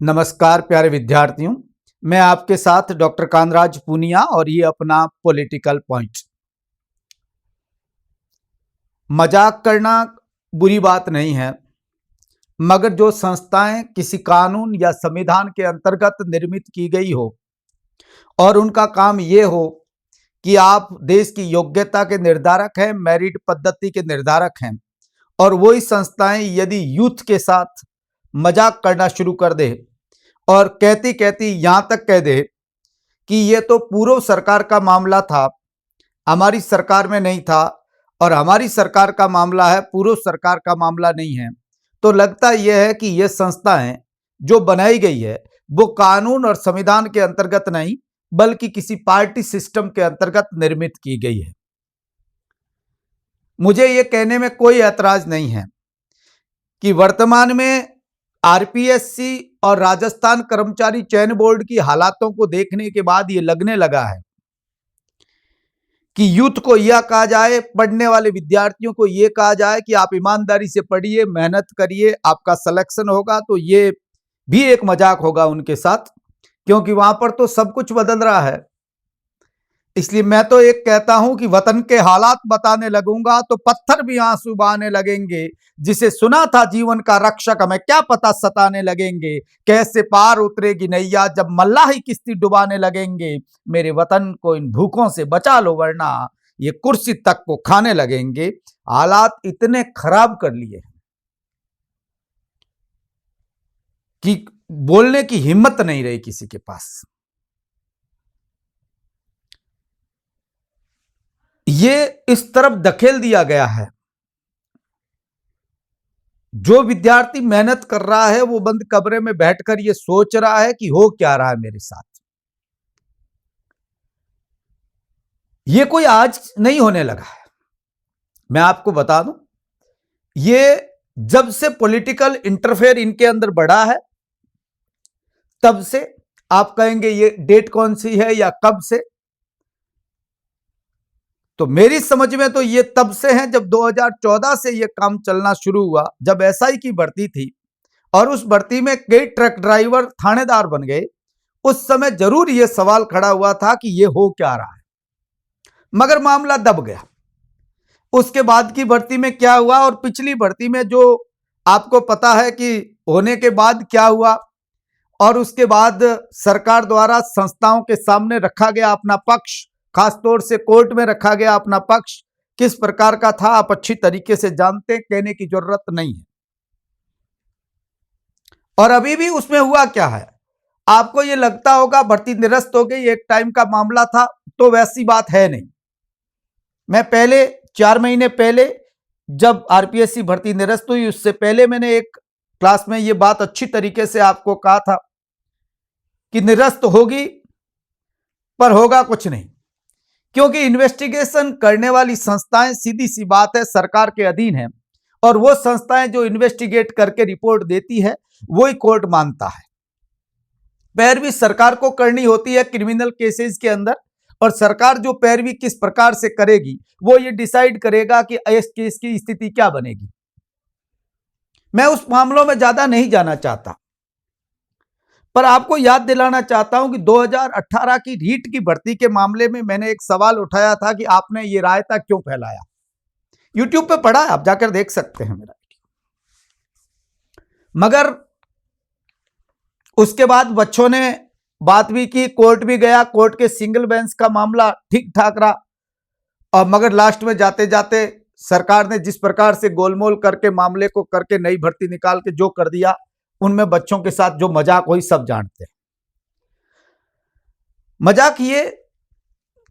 नमस्कार प्यारे विद्यार्थियों, मैं आपके साथ डॉक्टर कांतराज पूनिया और ये अपना पॉलिटिकल पॉइंट। मजाक करना बुरी बात नहीं है, मगर जो संस्थाएं किसी कानून या संविधान के अंतर्गत निर्मित की गई हो और उनका काम ये हो कि आप देश की योग्यता के निर्धारक हैं, मेरिट पद्धति के निर्धारक हैं, और वही संस्थाएं यदि यूथ के साथ मजाक करना शुरू कर दे और कहती कहती यहां तक कह दे कि ये तो पूर्व सरकार का मामला था, हमारी सरकार में नहीं था, और हमारी सरकार का मामला है, पूर्व सरकार का मामला नहीं है, तो लगता यह है कि ये संस्थाएं जो बनाई गई है वो कानून और संविधान के अंतर्गत नहीं बल्कि किसी पार्टी सिस्टम के अंतर्गत निर्मित की गई है। मुझे ये कहने में कोई ऐतराज नहीं है कि वर्तमान में आरपीएससी और राजस्थान कर्मचारी चयन बोर्ड की हालातों को देखने के बाद ये लगने लगा है कि यूथ को यह कहा जाए, पढ़ने वाले विद्यार्थियों को यह कहा जाए कि आप ईमानदारी से पढ़िए, मेहनत करिए, आपका सिलेक्शन होगा, तो ये भी एक मजाक होगा उनके साथ, क्योंकि वहां पर तो सब कुछ बदल रहा है। इसलिए मैं तो एक कहता हूं कि वतन के हालात बताने लगूंगा तो पत्थर भी आंसू बहाने लगेंगे। जिसे सुना था जीवन का रक्षक, हमें क्या पता सताने लगेंगे। कैसे पार उतरेगी नैया जब मल्लाही किश्ती डुबाने लगेंगे। मेरे वतन को इन भूखों से बचा लो वरना ये कुर्सी तक को खाने लगेंगे। हालात इतने खराब कर लिए कि बोलने की हिम्मत नहीं रही किसी के पास। ये इस तरफ धकेल दिया गया है। जो विद्यार्थी मेहनत कर रहा है वो बंद कमरे में बैठकर ये सोच रहा है कि हो क्या रहा है मेरे साथ। ये कोई आज नहीं होने लगा है। मैं आपको बता दूं, ये जब से पॉलिटिकल इंटरफेयर इनके अंदर बढ़ा है तब से। आप कहेंगे ये डेट कौन सी है या कब से, तो मेरी समझ में तो ये तब से है जब 2014 से ये काम चलना शुरू हुआ, जब एसआई की भर्ती थी और उस भर्ती में कई ट्रक ड्राइवर थानेदार बन गए। उस समय जरूर ये सवाल खड़ा हुआ था कि ये हो क्या रहा है, मगर मामला दब गया। उसके बाद की भर्ती में क्या हुआ और पिछली भर्ती में जो आपको पता है कि होने के बाद क्या हुआ, और उसके बाद सरकार द्वारा संस्थाओं के सामने रखा गया अपना पक्ष, खासतौर से कोर्ट में रखा गया अपना पक्ष किस प्रकार का था आप अच्छी तरीके से जानते, कहने की जरूरत नहीं है। और अभी भी उसमें हुआ क्या है, आपको ये लगता होगा भर्ती निरस्त हो गई, एक टाइम का मामला था, तो वैसी बात है नहीं। मैं पहले 4 महीने पहले जब आरपीएससी भर्ती निरस्त हुई, उससे पहले मैंने एक क्लास में ये बात अच्छी तरीके से आपको कहा था कि निरस्त होगी पर होगा कुछ नहीं, क्योंकि इन्वेस्टिगेशन करने वाली संस्थाएं सीधी सी बात है सरकार के अधीन है, और वो संस्थाएं जो इन्वेस्टिगेट करके रिपोर्ट देती है वही कोर्ट मानता है। पैरवी सरकार को करनी होती है क्रिमिनल केसेस के अंदर, और सरकार जो पैरवी किस प्रकार से करेगी वो ये डिसाइड करेगा कि इस केस की स्थिति क्या बनेगी। मैं उस मामलों में ज्यादा नहीं जाना चाहता, पर आपको याद दिलाना चाहता हूं कि 2018 की रीट की भर्ती के मामले में मैंने एक सवाल उठाया था कि आपने ये रायता क्यों फैलाया। यूट्यूब पे पड़ा है, आप जाकर देख सकते हैं मेरा वीडियो। मगर उसके बाद बच्चों ने बात भी की, कोर्ट भी गया, कोर्ट के सिंगल बेंच का मामला ठीक ठाक रहा, और मगर लास्ट में जाते जाते सरकार ने जिस प्रकार से गोलमोल करके मामले को करके नई भर्ती निकाल के जो कर दिया, उनमें बच्चों के साथ जो मजाक हुई सब जानते हैं। मजाक ये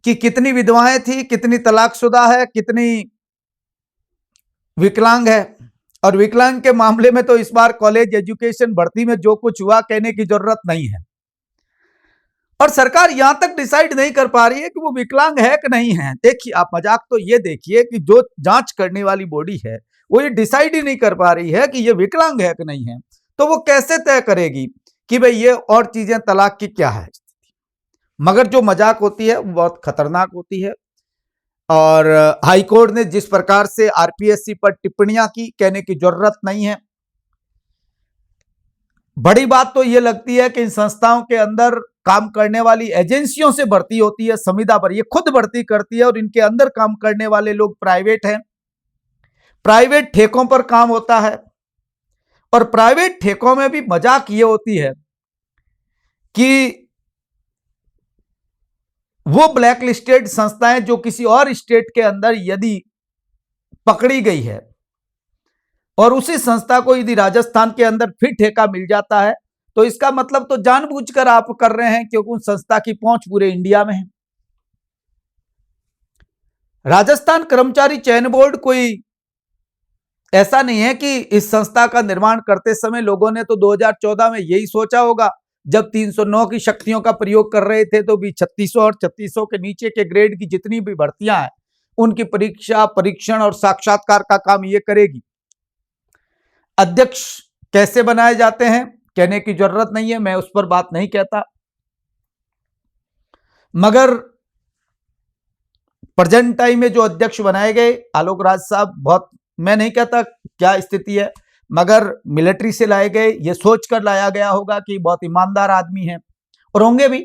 कि कितनी विधवाएं थी, कितनी तलाकशुदा है, कितनी विकलांग है, और विकलांग के मामले में तो इस बार कॉलेज एजुकेशन भर्ती में जो कुछ हुआ कहने की जरूरत नहीं है। और सरकार यहां तक डिसाइड नहीं कर पा रही है कि वो विकलांग है कि नहीं है। देखिए आप मजाक तो ये देखिए कि जो जांच करने वाली बॉडी है वो ये डिसाइड ही नहीं कर पा रही है कि ये विकलांग है कि नहीं है, तो वो कैसे तय करेगी कि भाई ये और चीजें तलाक की क्या है। मगर जो मजाक होती है वो बहुत खतरनाक होती है, और हाईकोर्ट ने जिस प्रकार से आरपीएससी पर टिप्पणियां की, कहने की जरूरत नहीं है। बड़ी बात तो ये लगती है कि इन संस्थाओं के अंदर काम करने वाली एजेंसियों से भर्ती होती है, संविदा पर ये खुद भर्ती करती है और इनके अंदर काम करने वाले लोग प्राइवेट हैं, प्राइवेट ठेकों पर काम होता है। और प्राइवेट ठेकों में भी मजाक ये होती है कि वो ब्लैक लिस्टेड संस्थाएं जो किसी और स्टेट के अंदर यदि पकड़ी गई है और उसी संस्था को यदि राजस्थान के अंदर फिर ठेका मिल जाता है तो इसका मतलब तो जानबूझकर आप कर रहे हैं, क्योंकि उस संस्था की पहुंच पूरे इंडिया में है। राजस्थान कर्मचारी चयन बोर्ड कोई ऐसा नहीं है कि इस संस्था का निर्माण करते समय लोगों ने तो 2014 में यही सोचा होगा, जब 309 की शक्तियों का प्रयोग कर रहे थे तो भी 3600 और 3600 के नीचे के ग्रेड की जितनी भी भर्तियां हैं उनकी परीक्षा, परीक्षण और साक्षात्कार का काम ये करेगी। अध्यक्ष कैसे बनाए जाते हैं कहने की जरूरत नहीं है, मैं उस पर बात नहीं कहता, मगर प्रेजेंट टाइम में जो अध्यक्ष बनाए गए आलोक राज साहब, बहुत, मैं नहीं कहता क्या स्थिति है, मगर मिलिट्री से लाए गए, ये सोचकर लाया गया होगा कि बहुत ईमानदार आदमी हैं और होंगे भी,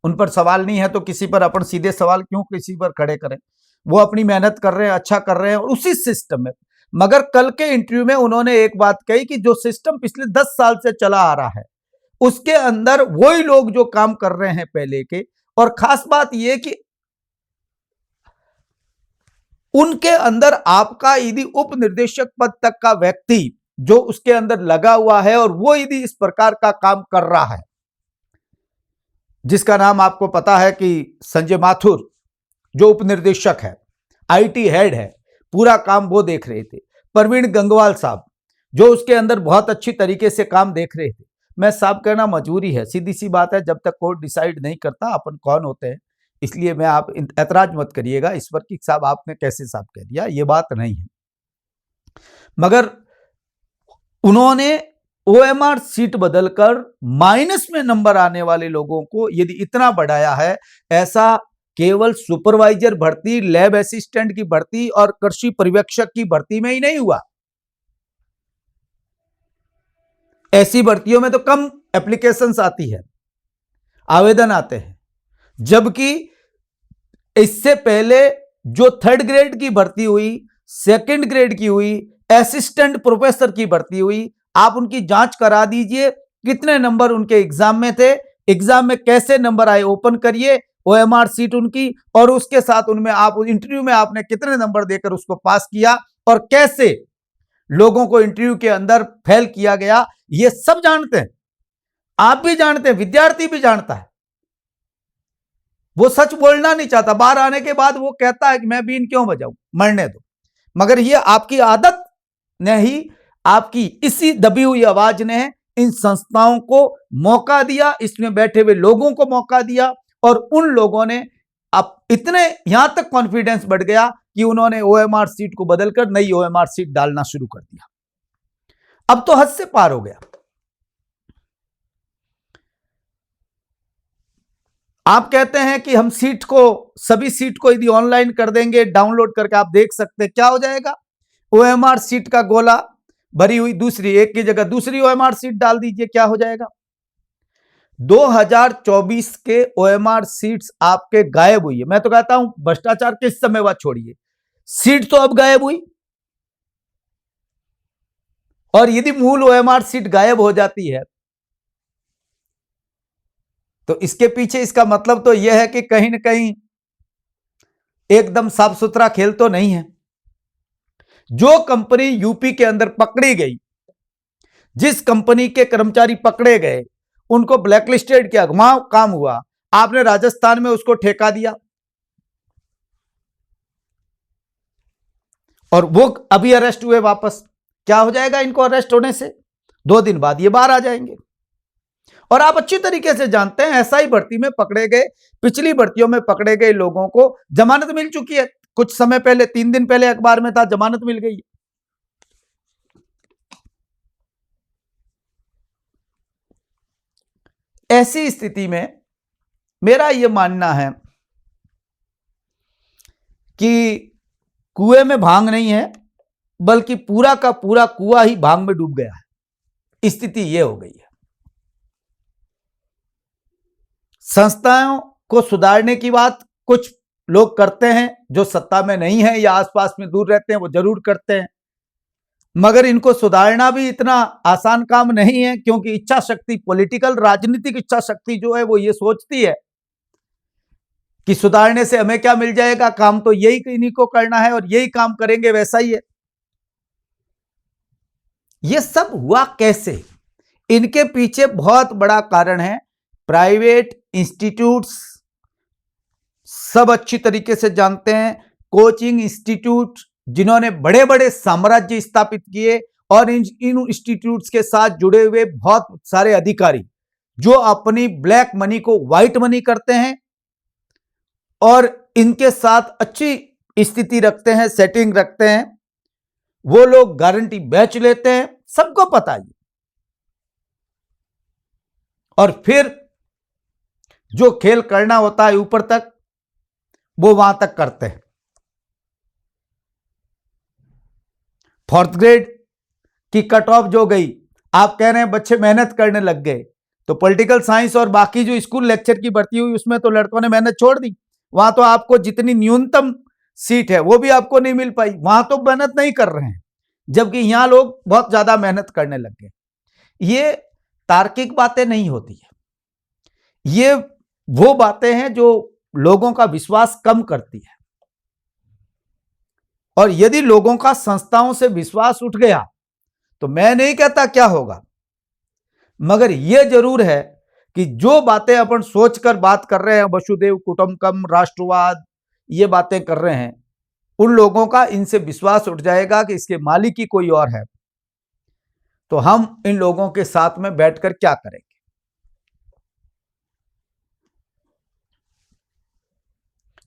उन पर सवाल नहीं है, तो किसी पर अपन सीधे सवाल क्यों किसी पर खड़े करें। वो अपनी मेहनत कर रहे हैं, अच्छा कर रहे हैं और उसी सिस्टम में। मगर कल के इंटरव्यू में उन्होंने एक बात कही कि जो सिस्टम पिछले 10 साल से चला आ रहा है उसके अंदर वही लोग जो काम कर रहे हैं पहले के, और खास बात यह कि उनके अंदर आपका यदि उप निर्देशक पद तक का व्यक्ति जो उसके अंदर लगा हुआ है और वो यदि इस प्रकार का काम कर रहा है, जिसका नाम आपको पता है कि संजय माथुर जो उप निर्देशक है, आईटी हेड है, पूरा काम वो देख रहे थे। प्रवीण गंगवाल साहब जो उसके अंदर बहुत अच्छी तरीके से काम देख रहे थे। मैं साहब कहना मजबूरी है, सीधी सी बात है, जब तक कोर्ट डिसाइड नहीं करता अपन कौन होते हैं, इसलिए मैं, आप ऐतराज मत करिएगा इस पर कि साहब आपने कैसे साहब कह दिया, ये बात नहीं है। मगर उन्होंने ओएमआर सीट बदलकर माइनस में नंबर आने वाले लोगों को यदि इतना बढ़ाया है, ऐसा केवल सुपरवाइजर भर्ती, लैब असिस्टेंट की भर्ती और कृषि पर्यवेक्षक की भर्ती में ही नहीं हुआ। ऐसी भर्तियों में तो कम एप्लीकेशंस आती है, आवेदन आते हैं, जबकि इससे पहले जो 3rd ग्रेड की भर्ती हुई, 2nd ग्रेड की हुई, असिस्टेंट प्रोफेसर की भर्ती हुई, आप उनकी जांच करा दीजिए कितने नंबर उनके एग्जाम में थे, एग्जाम में कैसे नंबर आए, ओपन करिए ओएमआर सीट उनकी, और उसके साथ उनमें आप इंटरव्यू में आपने कितने नंबर देकर उसको पास किया और कैसे लोगों को इंटरव्यू के अंदर फेल किया गया, ये सब जानते हैं, आप भी जानते हैं, विद्यार्थी भी जानता है। वो सच बोलना नहीं चाहता, बाहर आने के बाद वो कहता है कि मैं बीन क्यों बजाऊं, मरने दो। मगर ये आपकी आदत ने ही, आपकी इसी दबी हुई आवाज ने इन संस्थाओं को मौका दिया, इसमें बैठे हुए लोगों को मौका दिया, और उन लोगों ने अब इतने यहां तक कॉन्फिडेंस बढ़ गया कि उन्होंने ओएमआर सीट को बदलकर नई ओएमआर सीट डालना शुरू कर दिया। अब तो हद से पार हो गया। आप कहते हैं कि हम सीट को, सभी सीट को यदि ऑनलाइन कर देंगे, डाउनलोड करके आप देख सकते हैं, क्या हो जाएगा, ओएमआर सीट का गोला भरी हुई दूसरी, एक की जगह दूसरी ओएमआर सीट डाल दीजिए, क्या हो जाएगा। 2024 के ओएमआर सीट्स आपके गायब हुई है। मैं तो कहता हूं भ्रष्टाचार किस समय बाद छोड़िए, सीट तो अब गायब हुई, और यदि मूल ओएमआर सीट गायब हो जाती है तो इसके पीछे इसका मतलब तो यह है कि कहीं ना कहीं एकदम साफ सुथरा खेल तो नहीं है। जो कंपनी यूपी के अंदर पकड़ी गई, जिस कंपनी के कर्मचारी पकड़े गए, उनको ब्लैकलिस्टेड किया, वहां काम हुआ, आपने राजस्थान में उसको ठेका दिया, और वो अभी अरेस्ट हुए वापस। क्या हो जाएगा इनको अरेस्ट होने से? 2 दिन बाद ये बाहर आ जाएंगे। और आप अच्छी तरीके से जानते हैं एसआई भर्ती में पकड़े गए, पिछली भर्तियों में पकड़े गए लोगों को जमानत मिल चुकी है। कुछ समय पहले, 3 दिन पहले अखबार में था, जमानत मिल गई। ऐसी स्थिति में मेरा यह मानना है कि कुएं में भांग नहीं है, बल्कि पूरा का पूरा कुआं ही भांग में डूब गया है। स्थिति यह हो गई है। संस्थाओं को सुधारने की बात कुछ लोग करते हैं, जो सत्ता में नहीं है या आसपास में दूर रहते हैं वो जरूर करते हैं, मगर इनको सुधारना भी इतना आसान काम नहीं है, क्योंकि इच्छा शक्ति, पॉलिटिकल राजनीतिक इच्छा शक्ति जो है वो ये सोचती है कि सुधारने से हमें क्या मिल जाएगा, काम तो यही इन्हीं को करना है और यही काम करेंगे, वैसा ही है। ये सब हुआ कैसे? इनके पीछे बहुत बड़ा कारण है प्राइवेट इंस्टीट्यूट्स, सब अच्छी तरीके से जानते हैं, कोचिंग इंस्टीट्यूट जिन्होंने बड़े बड़े साम्राज्य स्थापित किए, और इन इंस्टीट्यूट्स के साथ जुड़े हुए बहुत सारे अधिकारी जो अपनी ब्लैक मनी को व्हाइट मनी करते हैं और इनके साथ अच्छी स्थिति रखते हैं, सेटिंग रखते हैं, वो लोग गारंटी बैच लेते हैं, सबको पता है। और फिर जो खेल करना होता है ऊपर तक, वो वहां तक करते हैं। फोर्थ ग्रेड की कट ऑफ जो गई, आप कह रहे हैं बच्चे मेहनत करने लग गए, तो पॉलिटिकल साइंस और बाकी जो स्कूल लेक्चर की भर्ती हुई उसमें तो लड़कों ने मेहनत छोड़ दी। वहां तो आपको जितनी न्यूनतम सीट है वो भी आपको नहीं मिल पाई, वहां तो मेहनत नहीं कर रहे हैं, जबकि यहां लोग बहुत ज्यादा मेहनत करने लग गए। ये तार्किक बातें नहीं होती है, ये वो बातें हैं जो लोगों का विश्वास कम करती है। और यदि लोगों का संस्थाओं से विश्वास उठ गया तो मैं नहीं कहता क्या होगा, मगर यह जरूर है कि जो बातें अपन सोचकर बात कर रहे हैं, वसुधैव कुटुंबकम, राष्ट्रवाद, ये बातें कर रहे हैं, उन लोगों का इनसे विश्वास उठ जाएगा कि इसके मालिक ही कोई और है, तो हम इन लोगों के साथ में बैठकर क्या करेंगे।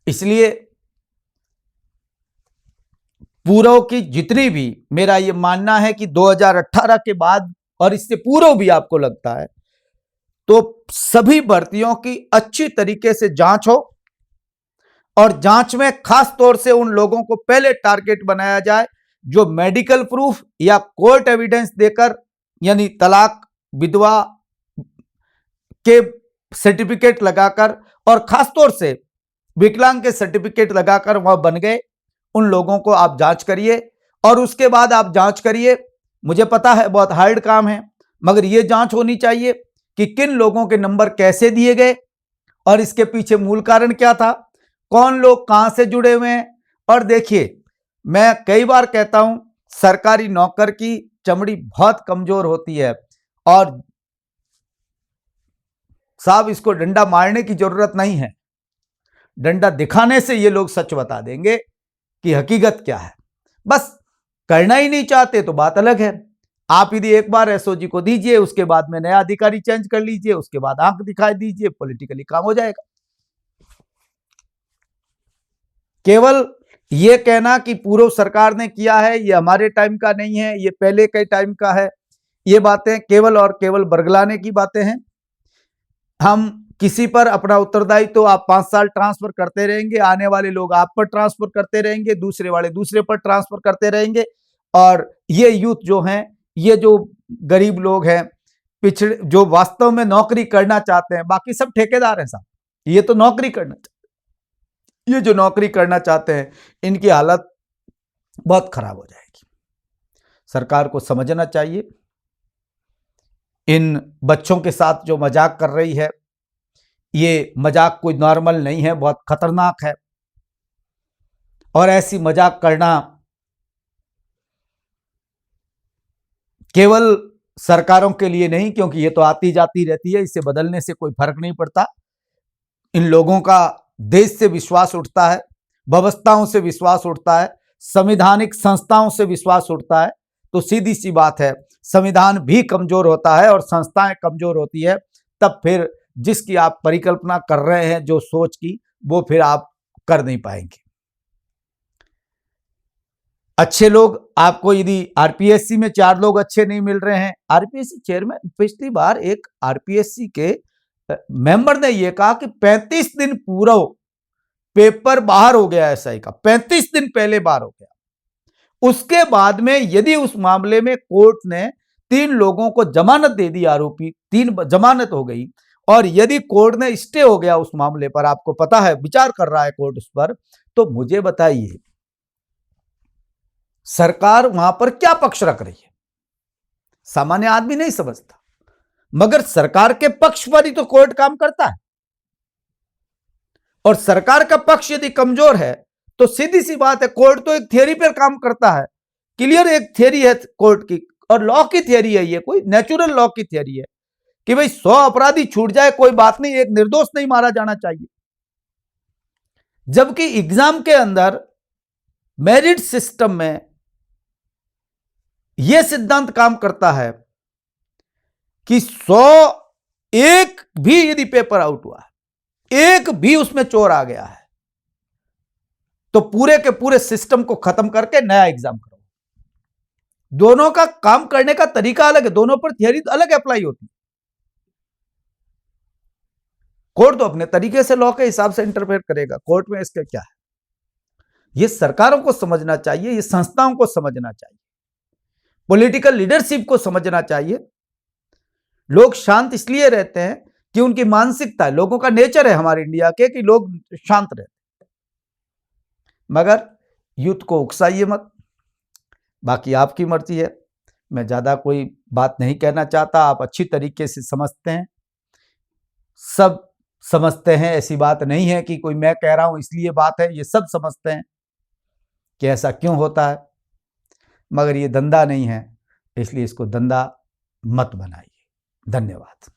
इसलिए पूर्व की जितनी भी, मेरा यह मानना है कि 2018 के बाद और इससे पूर्व भी आपको लगता है तो सभी भर्तियों की अच्छी तरीके से जांच हो, और जांच में खास तौर से उन लोगों को पहले टारगेट बनाया जाए जो मेडिकल प्रूफ या कोर्ट एविडेंस देकर, यानी तलाक, विधवा के सर्टिफिकेट लगाकर और खास तौर से विकलांग के सर्टिफिकेट लगाकर वह बन गए, उन लोगों को आप जांच करिए। और उसके बाद आप जांच करिए, मुझे पता है बहुत हार्ड काम है, मगर यह जांच होनी चाहिए कि किन लोगों के नंबर कैसे दिए गए और इसके पीछे मूल कारण क्या था, कौन लोग कहां से जुड़े हुए हैं। और देखिए, मैं कई बार कहता हूं, सरकारी नौकर की चमड़ी बहुत कमजोर होती है, और साहब इसको डंडा मारने की जरूरत नहीं है, डंडा दिखाने से ये लोग सच बता देंगे कि हकीकत क्या है। बस करना ही नहीं चाहते तो बात अलग है। आप यदि एक बार एसओजी को दीजिए, उसके बाद में नया अधिकारी चेंज कर लीजिए, उसके बाद आंख दिखाई दीजिए, पॉलिटिकली काम हो जाएगा। केवल यह कहना कि पूर्व सरकार ने किया है, ये हमारे टाइम का नहीं है, ये पहले के टाइम का है, ये बातें केवल और केवल बरगलाने की बातें हैं। हम किसी पर अपना उत्तरदायित्व तो आप 5 साल ट्रांसफर करते रहेंगे, आने वाले लोग आप पर ट्रांसफर करते रहेंगे, दूसरे वाले दूसरे पर ट्रांसफर करते रहेंगे, और ये यूथ जो हैं, ये जो गरीब लोग हैं, पिछड़े, जो वास्तव में नौकरी करना चाहते हैं, बाकी सब ठेकेदार हैं साहब, ये तो नौकरी करना चाहते हैं, ये जो नौकरी करना चाहते हैं इनकी हालत बहुत खराब हो जाएगी। सरकार को समझना चाहिए, इन बच्चों के साथ जो मजाक कर रही है, ये मजाक कोई नॉर्मल नहीं है, बहुत खतरनाक है। और ऐसी मजाक करना केवल सरकारों के लिए नहीं, क्योंकि ये तो आती जाती रहती है, इससे बदलने से कोई फर्क नहीं पड़ता। इन लोगों का देश से विश्वास उठता है, व्यवस्थाओं से विश्वास उठता है, संवैधानिक संस्थाओं से विश्वास उठता है, तो सीधी सी बात है, संविधान भी कमजोर होता है और संस्थाएं कमजोर होती है, तब फिर जिसकी आप परिकल्पना कर रहे हैं, जो सोच की, वो फिर आप कर नहीं पाएंगे। अच्छे लोग आपको, यदि आरपीएससी में 4 लोग अच्छे नहीं मिल रहे हैं, आरपीएससी चेयरमैन, पिछली बार एक आरपीएससी के मेंबर ने यह कहा कि 35 दिन पूर्व पेपर बाहर हो गया एसआई का, 35 दिन पहले बाहर हो गया। उसके बाद में यदि उस मामले में कोर्ट ने 3 लोगों को जमानत दे दी, आरोपी 3 जमानत हो गई, और यदि कोर्ट ने स्टे हो गया उस मामले पर, आपको पता है विचार कर रहा है कोर्ट उस पर, तो मुझे बताइए सरकार वहां पर क्या पक्ष रख रही है? सामान्य आदमी नहीं समझता, मगर सरकार के पक्ष पर ही तो कोर्ट काम करता है। और सरकार का पक्ष यदि कमजोर है तो सीधी सी बात है, कोर्ट तो एक थियरी पर काम करता है, क्लियर एक थियरी है कोर्ट की, और लॉ की थियरी है, ये कोई नेचुरल लॉ की थियरी है कि भाई 100 अपराधी छूट जाए कोई बात नहीं, एक निर्दोष नहीं मारा जाना चाहिए। जबकि एग्जाम के अंदर मेरिट सिस्टम में यह सिद्धांत काम करता है कि 101 भी यदि पेपर आउट हुआ है, एक भी उसमें चोर आ गया है, तो पूरे के पूरे सिस्टम को खत्म करके नया एग्जाम करो। दोनों का काम करने का तरीका अलग है, दोनों पर थियरी अलग अप्लाई होती है। कोर्ट तो अपने तरीके से लॉ के हिसाब से इंटरफेयर करेगा, कोर्ट में इसका क्या है? यह सरकारों को समझना चाहिए, यह संस्थाओं को समझना चाहिए, पॉलिटिकल लीडरशिप को समझना चाहिए। लोग शांत इसलिए रहते हैं कि उनकी मानसिकता है, लोगों का नेचर है हमारे इंडिया के कि लोग शांत रहते हैं। मगर यूथ को उकसाइए मत, बाकी आपकी मर्जी है, मैं ज्यादा कोई बात नहीं कहना चाहता। आप अच्छी तरीके से समझते हैं, सब समझते हैं, ऐसी बात नहीं है कि कोई मैं कह रहा हूं इसलिए बात है, ये सब समझते हैं कि ऐसा क्यों होता है, मगर ये धंधा नहीं है, इसलिए इसको धंधा मत बनाइए। धन्यवाद।